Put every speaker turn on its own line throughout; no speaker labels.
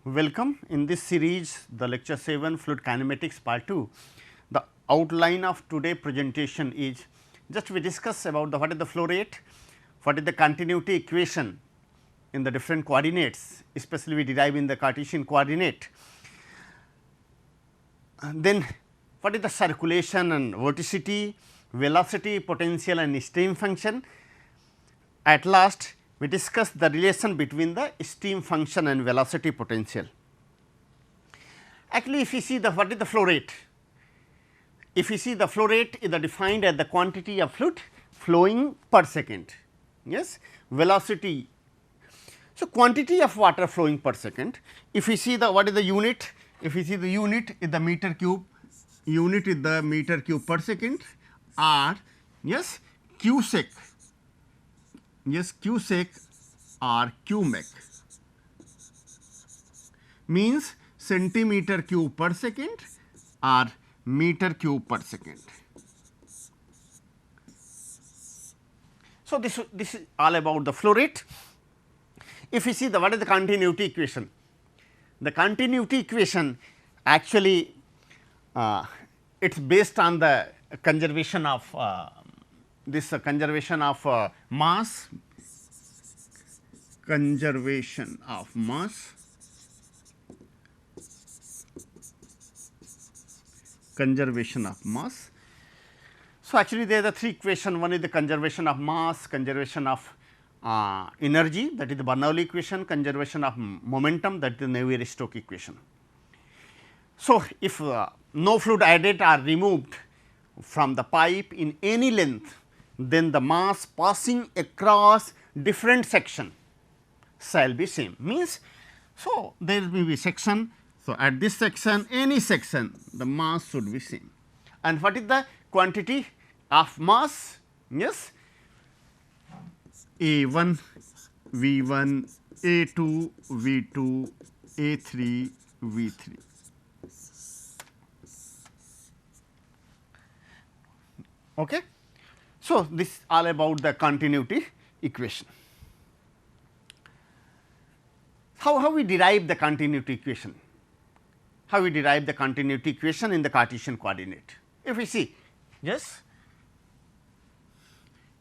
Welcome in this series the lecture 7 fluid kinematics part 2. The outline of today presentation is just we discuss about the what is the flow rate, what is the continuity equation in the different coordinates, especially we derive in the Cartesian coordinate. Then what is the circulation and vorticity, velocity, potential and stream function. At last we discuss the relation between the stream function and velocity potential. Actually, if you see the what is the flow rate, if you see the flow rate is defined as the quantity of fluid flowing per second, yes, velocity. So, quantity of water flowing per second, if you see the what is the unit, if you see the unit is the meter cube, unit is the meter cube per second, or yes cubic, yes cubic or cubic means centimeter cube per second or meter cube per second. So, this is all about the flow rate. If you see the what is the continuity equation, the continuity equation actually it is based on the conservation of conservation of mass, conservation of mass, conservation of mass. So, actually there are the three equations, one is the conservation of mass, conservation of energy, that is the Bernoulli equation, conservation of momentum, that is the Navier-Stokes equation. So, if no fluid added or removed from the pipe in any length, then the mass passing across different section shall be same, means. So, there may be section. So, at this section, any section the mass should be same. And what is the quantity of mass? Yes, A1 V1, A2 V2, A3 V3. Okay. So, this is all about the continuity equation. How we derive the continuity equation? How we derive the continuity equation in the Cartesian coordinate? If we see, yes,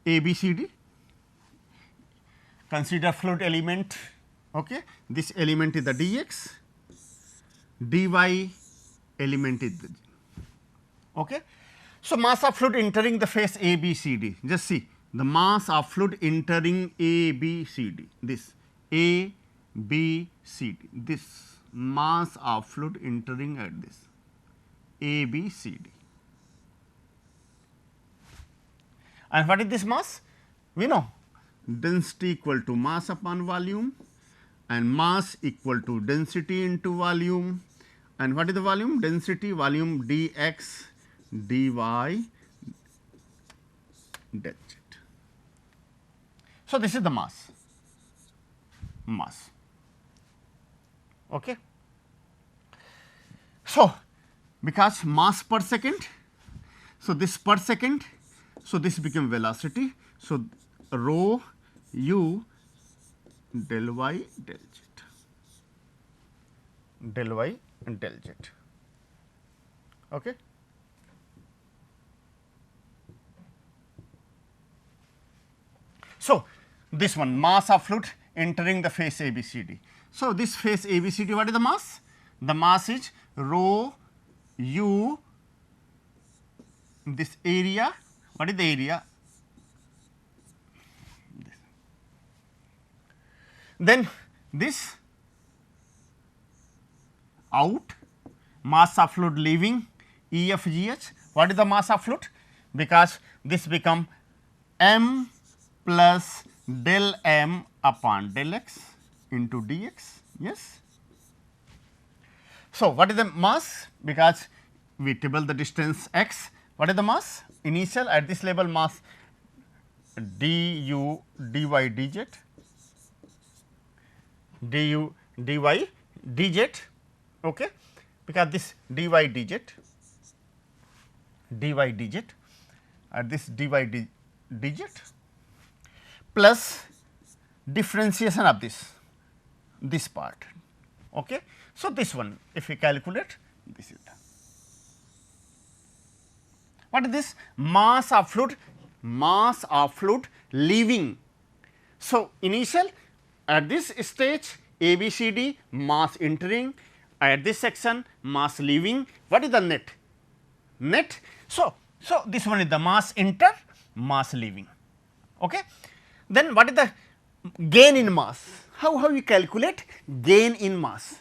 A, B, C, D, consider fluid element. Okay. This element is the dx, dy element is the g. Okay. So, mass of fluid entering the face A, B, C, D, just see the mass of fluid entering A, B, C, D, this A, B, C, D, this mass of fluid entering at this A, B, C, D. And what is this mass? We know density equal to mass upon volume, and mass equal to density into volume. And what is the volume? Density, volume dx dy del z. So, this is the mass. Okay. So, because mass per second, so this per second, so this become velocity. So, rho u del y del z, del y and del z. Okay. So, this one mass of fluid entering the face A, B, C, D. So, this face A, B, C, D, what is the mass? The mass is rho u, this area, what is the area? Then this out, mass of fluid leaving E F G H, what is the mass of fluid? Because this become m plus del m upon del x into dx. Yes. So, what is the mass? Because we table the distance x, what is the mass? Initial at this level mass du dy dz, du dy dz, okay, because this dy dz, at this dy dz plus differentiation of this part Okay. So, this one if we calculate, this is the, what is this? Mass of fluid leaving. So, initial at this stage A B C D mass entering, at this section mass leaving. What is the net? Net. So, this one is the mass enter, mass leaving. Okay. Then what is the gain in mass? How we calculate gain in mass?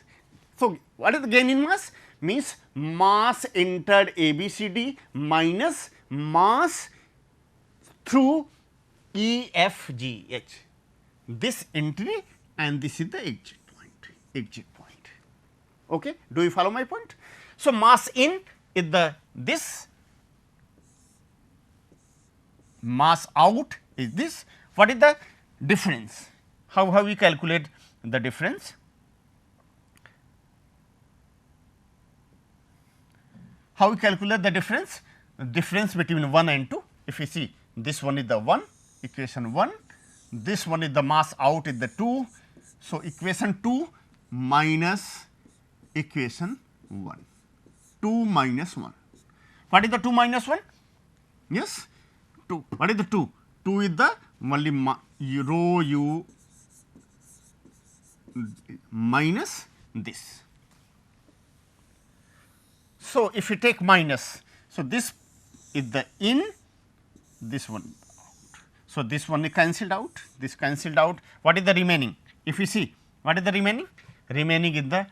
So, what is the gain in mass? Means mass entered A B C D minus mass through E F G H. This entry and this is the exit point. Okay. Do you follow my point? So, mass in is the this, mass out is this. What is the difference? How we calculate the difference? How we calculate the difference? The difference between 1 and 2. If you see, this one is the 1, equation 1, this one is the mass out is the 2. So, equation 2 minus equation 1, 2 minus 1. What is the 2 minus 1? Yes, 2. What is the 2? 2 is the only rho u minus this. So, if you take minus, so this is the in, this one out. So, this one is cancelled out, this cancelled out. What is the remaining? If you see, what is the remaining? Remaining is the,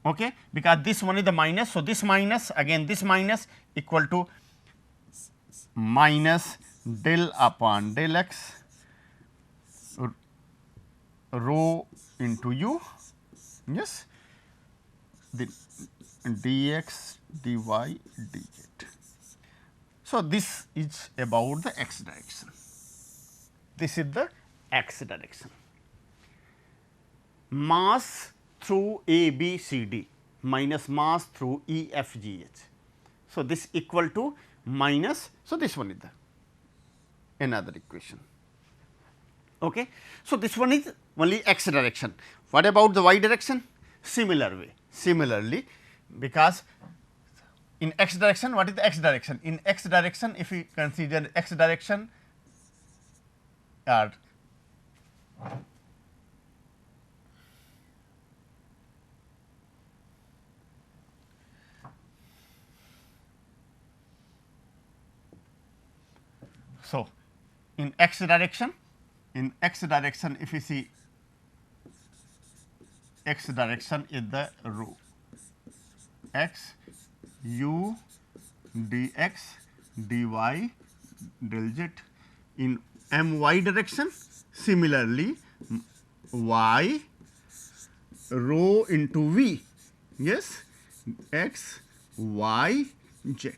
okay, because this one is the minus. So, this minus again this minus equal to minus del upon del x rho into u, yes, the dx dy dz. So, this is about the x direction, this is the x direction. Mass through A B C D minus mass through E F G H. So, this equal to minus, so this one is the another equation. Okay. So, this one is only x direction. What about the y direction? Similar way, similarly, because in x direction, what is the x direction? In x direction, if we consider x direction are so, in x direction, if you see x direction is the rho x u dx dy del z. In my direction, similarly y rho into v, yes, x y z.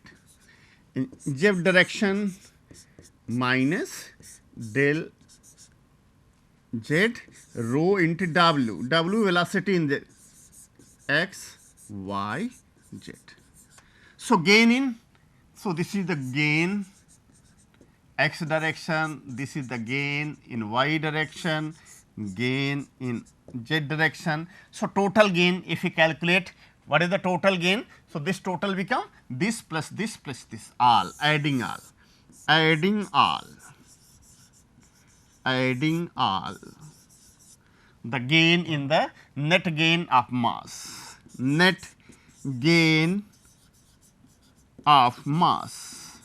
In z direction minus del z rho into w, velocity in the x y z. So, gain in, so this is the gain x direction, this is the gain in y direction, gain in z direction. So, total gain if we calculate, what is the total gain? So, this total become this plus this all, adding all. The gain in the net gain of mass, net gain of mass,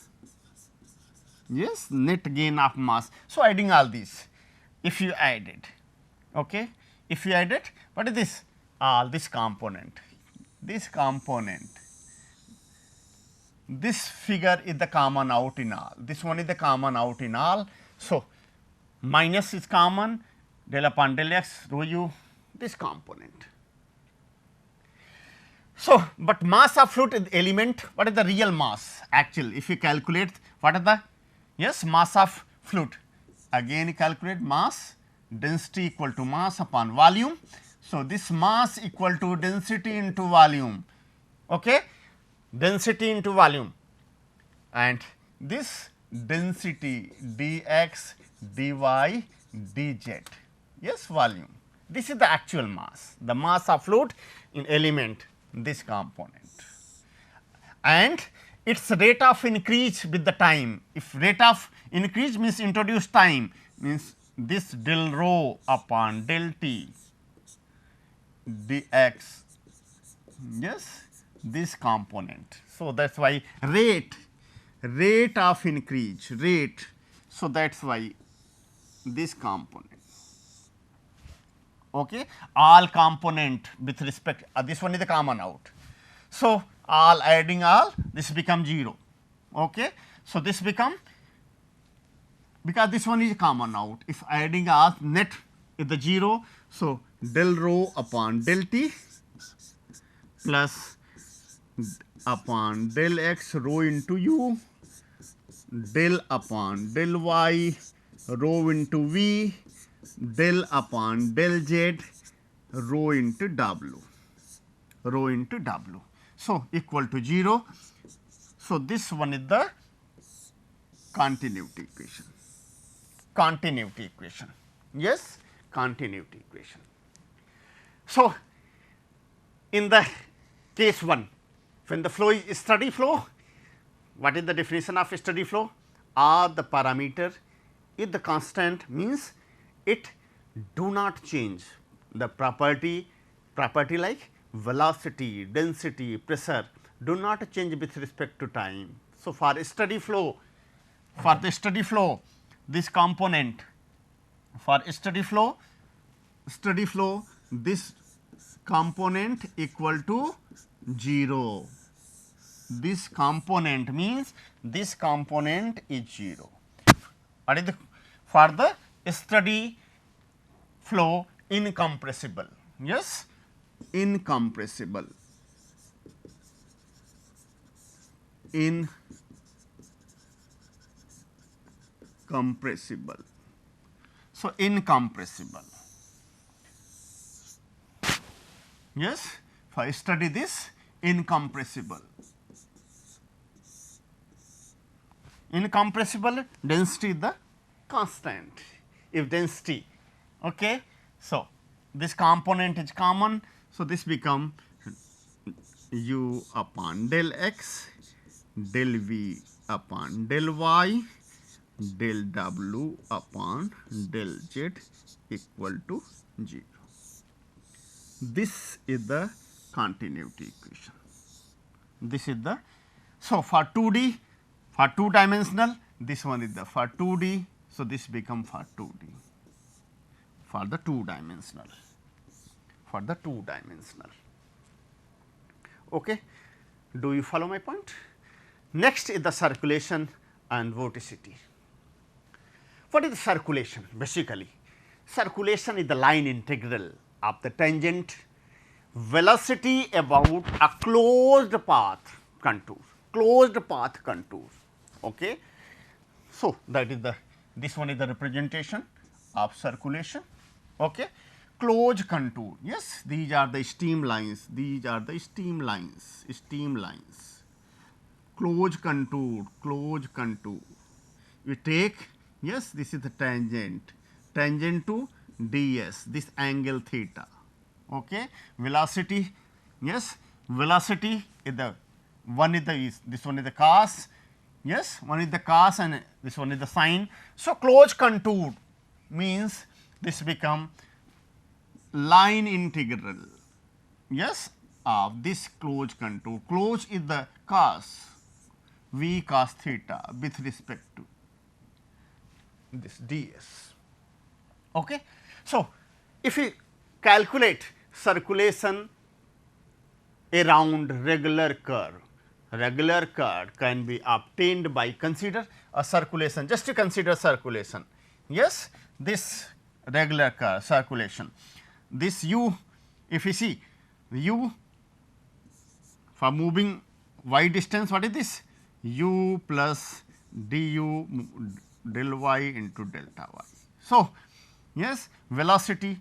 yes, net gain of mass. So, adding all these, if you add it, okay, if you add it, what is this? All this component, this figure is the common out in all, this one is the common out in all. So, minus is common, del upon del x rho u, this component. So, but mass of fluid is element, what is the real mass actual? If you calculate, what are the, yes, mass of fluid, again you calculate mass, density equal to mass upon volume. So, this mass equal to density into volume, okay, density into volume, and this density dx dy dz, yes, volume, This is the actual mass, the mass of fluid in element, this component, and its rate of increase with the time. If rate of increase means introduce time, means this del rho upon del t dx, yes, this component. So, that is why rate of increase rate. So, that is why this component, okay, all component with respect, this one is the common out. So, all adding all, this become 0. Okay. So, this become, because this one is common out, if adding all net is the 0. So, del rho upon del t plus upon del x rho into u, del upon del y rho into v, del upon del z rho into w, rho into w. So, equal to 0. So, this one is the continuity equation, yes, continuity equation. So, in the case 1, when the flow is steady flow, what is the definition of steady flow? All the parameter if the constant, means it do not change the property like velocity, density, pressure do not change with respect to time. So, for the steady flow, this component, for steady flow this component equal to 0. This component means this component is 0. What is the, for the steady flow incompressible, yes, incompressible, So, incompressible, yes, for study this incompressible, density is the constant. If density, okay. So, this component is common. So, this become u upon del x, del v upon del y, del w upon del z equal to 0. This is the continuity equation. This is the, so for 2D, for 2 dimensional, this one is the for 2D. So, this become for 2D, for the 2 dimensional, Okay. Do you follow my point? Next is the circulation and vorticity. What is the circulation? Basically, circulation is the line integral of the tangent velocity about a closed path contour, Okay. So, that is the, this one is the representation of circulation, okay. Closed contour, yes, these are the streamlines, closed contour, you take, yes, this is the tangent to ds, this angle theta, okay. Velocity, yes, velocity is the, one is the, this one is the cos, yes, one is the cos and this one is the sine. So, closed contour means this become line integral, yes, of this closed contour. Closed is the cos, v cos theta with respect to this ds, okay. So, if we calculate circulation around regular curve can be obtained by, consider a circulation, just to consider circulation, yes, this regular curve circulation, this u, if you see u for moving y distance, what is this? U plus du del y into delta y. So, yes, velocity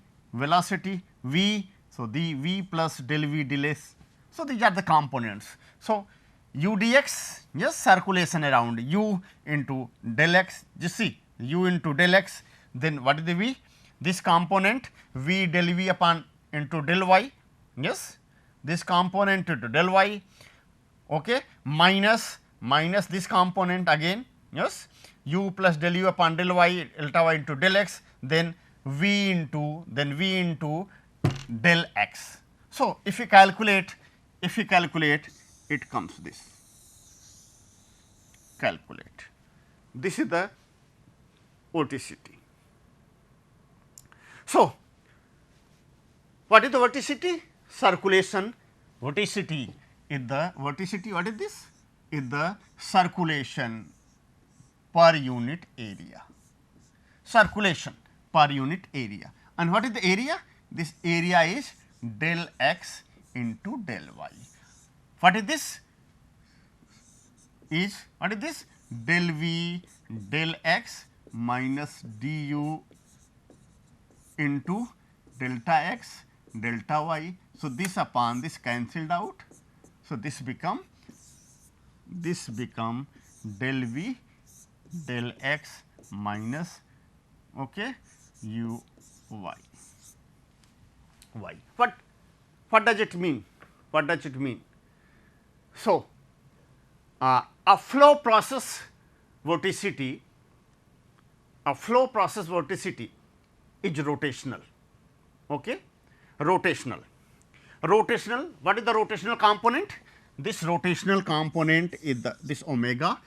v, so the v plus del v del s. So, these are the components. So, u dx, yes, circulation around u into del x, you see u into del x, then what is the v? this component v del v upon into del y, yes, this component into del y, okay, minus this component again, yes, u plus del u upon del y delta y into del x, then v into del x. So, if you calculate it comes this, calculate, this is the vorticity. So, what is the vorticity? Circulation vorticity is the vorticity, what is this? Is the circulation per unit area, circulation per unit area. And what is the area? This area is del x into del y. What is this? What is this? Del v del x minus du into delta x delta y. So, this upon this cancelled out. So, this become del v del x minus, okay, u y. What does it mean? What does it mean? So, a flow process vorticity is rotational, okay, rotational. What is the rotational component? This rotational component is this omega,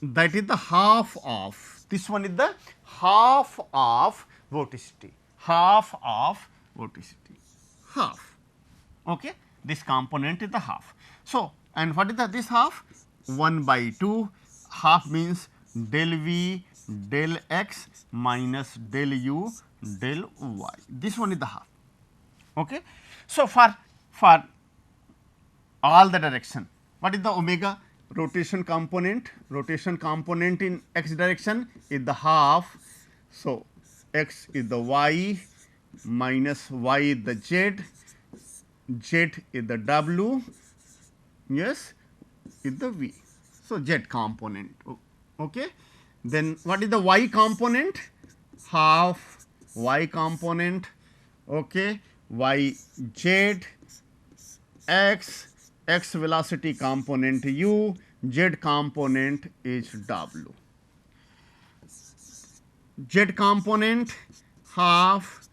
that is the half of, this one is the half of vorticity, half, okay, this component is the half. So, and what is this half? 1 by 2, half means del v del x minus del u del y, this one is the half, okay. So, for all the direction, what is the omega? Rotation component in x direction is the half. So, x is the y minus y is the z is the w, yes, is the v. So, z component, okay. Then what is the y component? Half y component, okay, y z x, x velocity component u, z component is w. Z component half,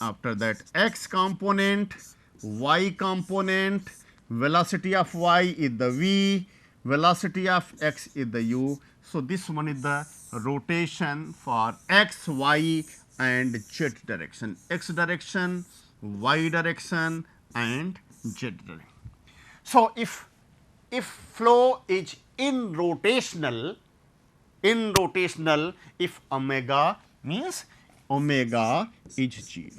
after that x component, y component, velocity of y is the v, velocity of x is the u. So, this one is the rotation for x, y and z direction, x direction, y direction and z direction. So, if flow is in rotational, if omega means omega is 0.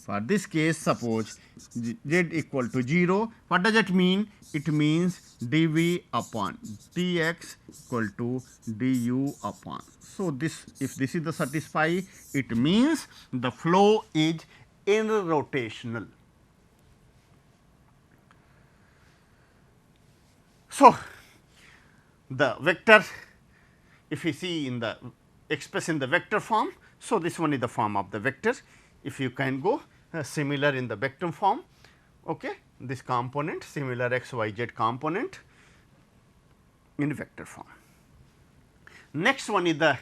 For this case, suppose z equal to 0, what does it mean? It means dv upon dx equal to du upon. So, this, if this is the satisfy, it means the flow is irrotational. So, the vector, if you see in the express in the vector form, so this one is the form of the vector. If you can go similar in the vector form, okay, this component similar x y z component in vector form. Next one is the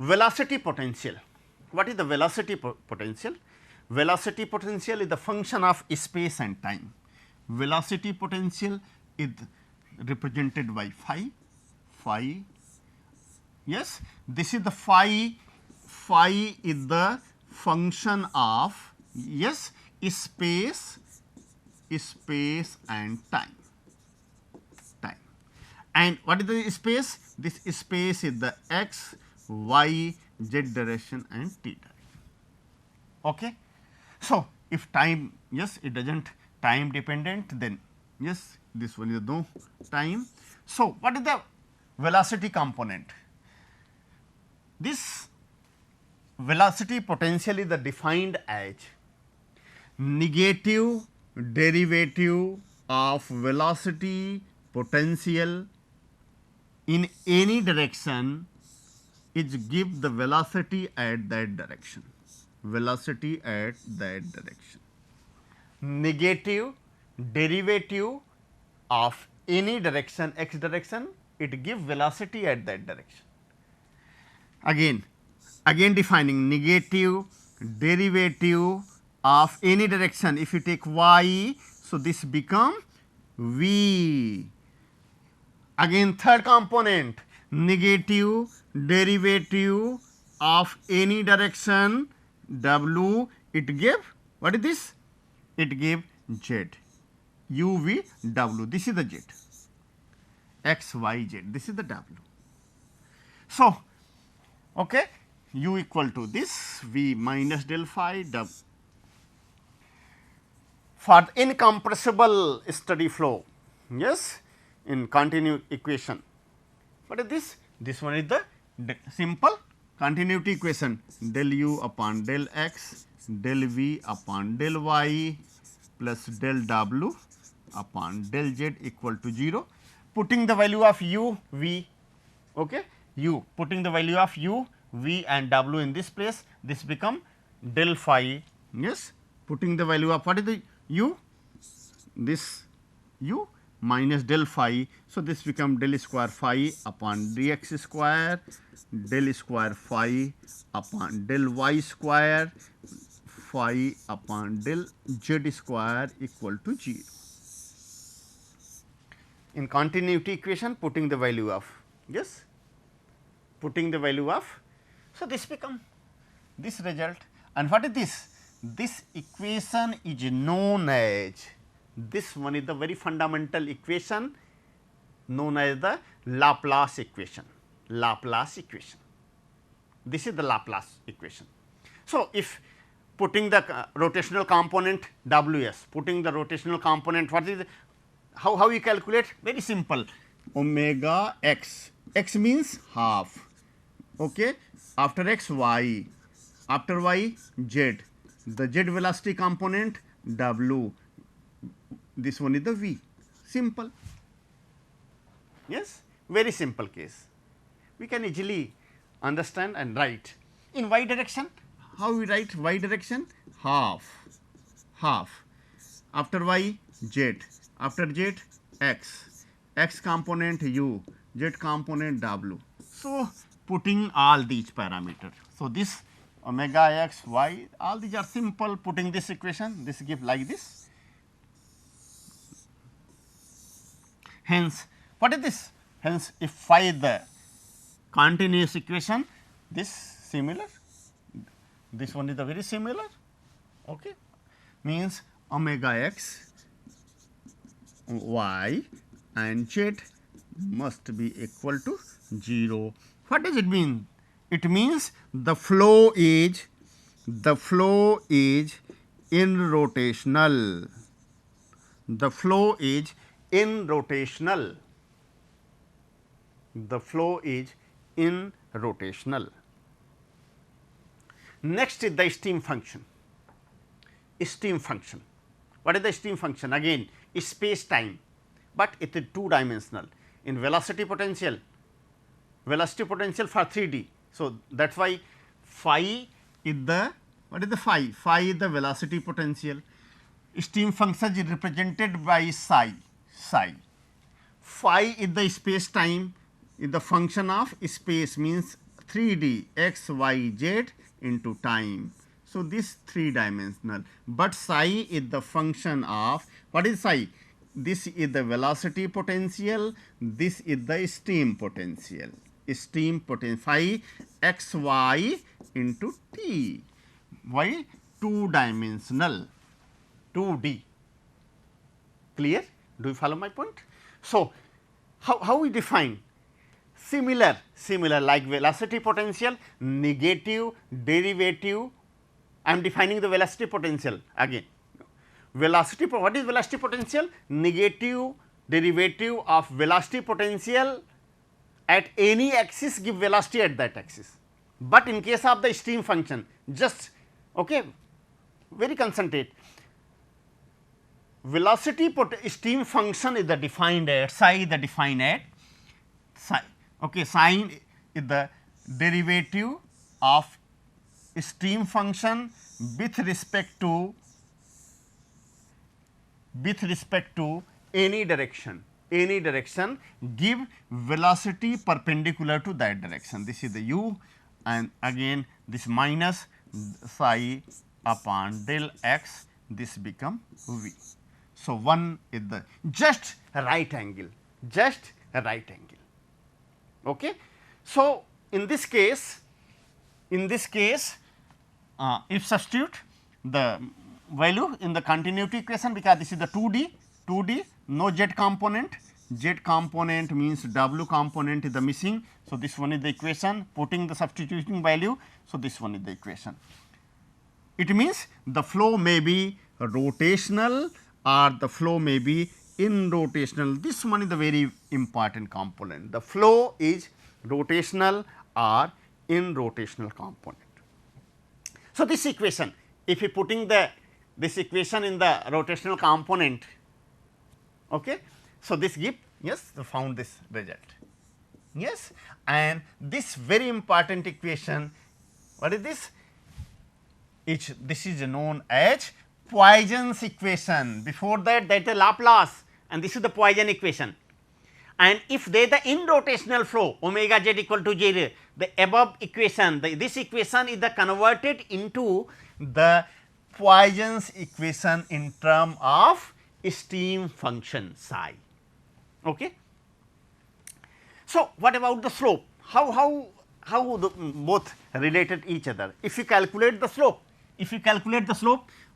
velocity potential. What is the velocity potential? Velocity potential is the function of space and time. Velocity potential is represented by phi, yes, this is the phi is the function of, yes, space and time. And what is the space? This space is the x, y, z direction and t direction, okay. So, if time, yes, it does not time dependent, then yes, this one is no time. So, what is the velocity component? This velocity potential is defined as negative derivative of velocity potential in any direction is give the velocity at that direction, velocity at that direction. Negative derivative of any direction x direction, it give velocity at that direction. Again defining negative derivative of any direction. If you take y, so this become v. Again third component, negative derivative of any direction w, it give, what is this? It give z, u v w, this is the z, x y z, this is the w. So, okay, u equal to this v minus del phi w. For the incompressible steady flow, yes, in continuous equation, what is this? This one is the simple continuity equation, del u upon del x del v upon del y plus del w upon del z equal to 0. Putting the value of u v, okay, u, putting the value of u v and w in this place, this become del phi, yes, putting the value of what is the u, this u minus del phi. So, this become del square phi upon dx square, del square phi upon del y square, phi upon del z square equal to 0. In continuity equation, putting the value of, yes, putting the value of, so this become this result. And what is this? This equation is known as, this one is the very fundamental equation known as the Laplace equation, Laplace equation. This is the Laplace equation. So, if putting the rotational component Ws, putting the rotational component, what is the, how you calculate? Very simple, omega x, x means half, okay, after x y, after y z, the z velocity component w, this one is the v, simple, yes, very simple case. We can easily understand and write. In y direction, how we write y direction? Half, half, after y z, after z x, x component u, z component w. So, putting all these parameters. So, this omega x, y, all these are simple, putting this equation, this give like this. Hence, what is this? Hence, if phi is the continuous equation, this similar, this one is the very similar, okay, means omega x, y and z must be equal to 0. What does it mean? It means the flow is in rotational, the flow is in rotational, the flow is in rotational. Next is the stream function. Stream function. What is the stream function? Again, space time, but it is 2 dimensional. In velocity potential for 3D. So, that is why phi is the, what is the phi? Phi is the velocity potential. Stream function is represented by psi, psi. Phi is the space time, is the function of space, means 3D x, y, z into time. So, this 3 dimensional, but psi is the function of, what is psi? This is the velocity potential, this is the stream potential, phi x y into t. Why? 2 dimensional, 2D. Clear? Do you follow my point? So, how we define? Similar like velocity potential, negative derivative. I am defining the velocity potential again. Velocity, what is velocity potential? Negative derivative of velocity potential at any axis give velocity at that axis. But in case of the stream function, just, okay, very concentrate. Velocity stream function is the defined at psi, is the defined at psi, okay, sine is the derivative of stream function with respect to any direction, give velocity perpendicular to that direction. This is the u, and again this minus psi upon del x, this become v. So, 1 is the just a right angle, Okay. So, in this case, if substitute the value in the continuity equation, because this is the 2D, no z component, means w component is the missing. So, this one is the equation, putting the substituting value. So, this one is the equation. It means the flow may be rotational or the flow may be in-rotational. This one is the very important component. The flow is rotational or in-rotational component. So, this equation, if you putting this equation in the rotational component, okay. So, this give, yes, found this result, yes, and this very important equation, what is this? This is known as Poisson's equation. Before that is Laplace, and this is the Poisson equation. And if there is the in-rotational flow omega z equal to 0, the above equation, this equation is the converted into the Poisson's equation in term of stream function psi. Okay. So, what about the slope? How the both related each other? If you calculate the slope,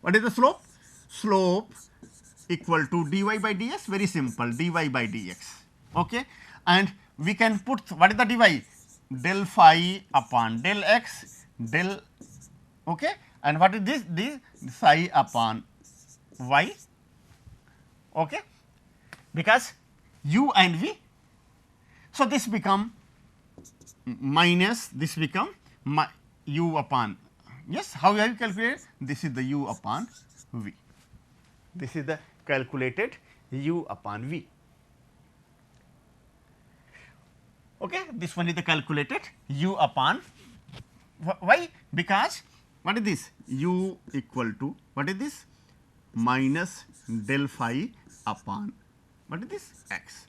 what is the slope? Slope equal to dy by dx, very simple, dy by dx. Okay. And we can put, what is the dy? Del phi upon del x, del, okay. And what is this? This psi upon y, okay, because u and v. So, this become minus, this become u upon, yes, how have you calculated? This is the u upon v, this is the calculated u upon v. Okay. This one is the calculated u upon, why? Because what is this? U equal to, what is this? Minus del phi upon, what is this? X.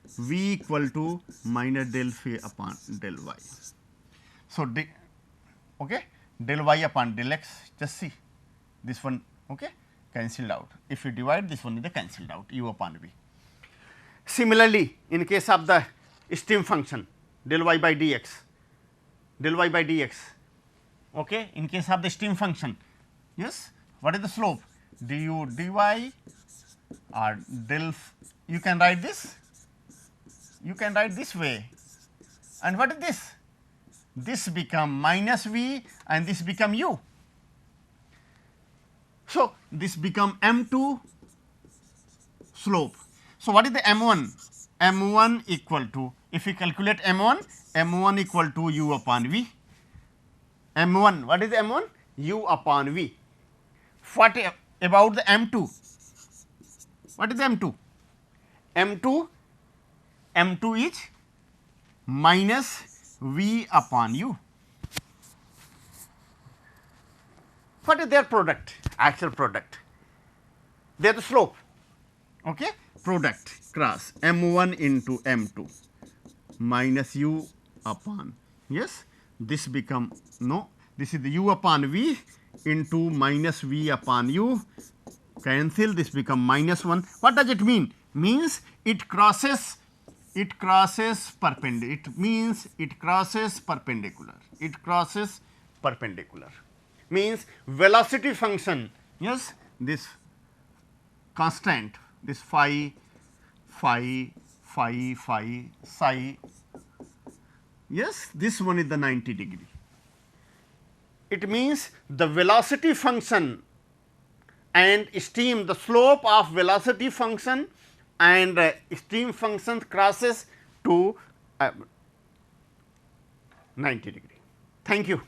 V equal to minus del phi upon del y. So, okay, del y upon del x, just see this one, okay, cancelled out. If you divide, this one is the cancelled out, u upon v. Similarly, in case of the stream function del y by dx, okay, in case of the stream function, yes, what is the slope? Du dy or del, you can write this, way, and what is this? This become minus v and this become u. So, this become m2 slope. So, what is the m1? m1 equal to, if we calculate m1 equal to u upon v. m1, what is m1? U upon v. What about the m2? What is m2? m2 is minus v upon u. What is their product? Actual product. They are the slope. Okay? Product cross m1 into m2 minus u upon, yes, this become, no, this is the u upon v into minus v upon u, cancel, this become minus 1. What does it mean? Means it crosses perpendicular, it means it crosses perpendicular, means velocity function, yes, this constant, this phi, psi, yes, this one is the 90 degree. It means the velocity function and stream, the slope of velocity function and stream function crosses to 90 degree. Thank you.